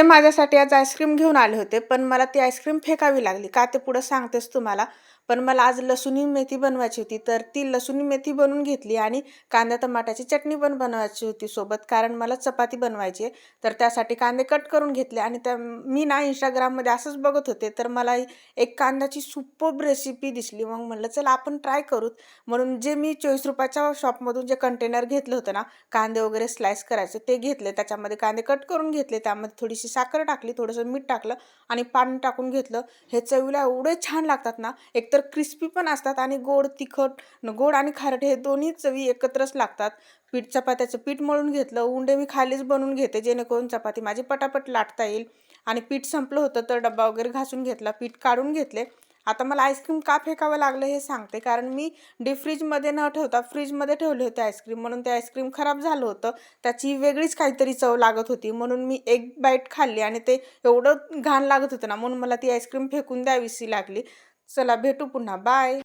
ते माझ्यासाठी आज आईस्क्रीम घेऊन आले होते, पण मला ती आईस्क्रीम फेकावी लागली. का ते पुढं सांगतेच तुम्हाला. पण मला आज लसुणी मेथी बनवायची होती, तर ती लसुणी मेथी बनवून घेतली आणि कांदा टमाट्याची चटणी पण बनवायची होती सोबत, कारण मला चपाती बनवायची आहे. तर त्यासाठी कांदे कट करून घेतले आणि मी ना Instagramमध्ये असंच बघत होते, तर मला एक कांद्याची सुपर्ब रेसिपी दिसली. मग म्हटलं चला आपण ट्राय करूत. म्हणून जे मी ₹40च्या शॉपमधून जे कंटेनर घेतलं होतं ना, कांदे वगैरे स्लाइस करायचे ते घेतले. त्याच्यामध्ये कांदे कट करून घेतले. त्यामध्ये थोडीशी साखर टाकली, थोडंसं मीठ टाकलं आणि पाणी टाकून घेतलं. हे चवीला एवढे छान लागतात ना, एकतर क्रिस्पी पण असतात आणि गोड, तिखट, गोड आणि खारट हे दोन्ही चवी एकत्रच लागतात. चपात्याचं पीठ मळून घेतलं. उंडे मी खालीच बनवून घेते, जेणेकरून चपाती माझी पटापट लाटता येईल. आणि पीठ संपलं होतं तर डब्बा वगैरे घासून घेतला, पीठ काढून घेतले. आता मला आईस्क्रीम का फेकावं लागलं हे सांगते. कारण मी डीप फ्रीजमध्ये न ठेवता फ्रीजमध्ये ठेवले होते आईस्क्रीम, म्हणून ते आईस्क्रीम खराब झालं होतं. त्याची वेगळीच काहीतरी चव लागत होती, म्हणून मी एक बाईट खाल्ली आणि ते एवढं घाण लागत होतं ना, म्हणून मला ती आईस्क्रीम फेकून द्यावीशी लागली. चला भेटू पुन्हा, बाय.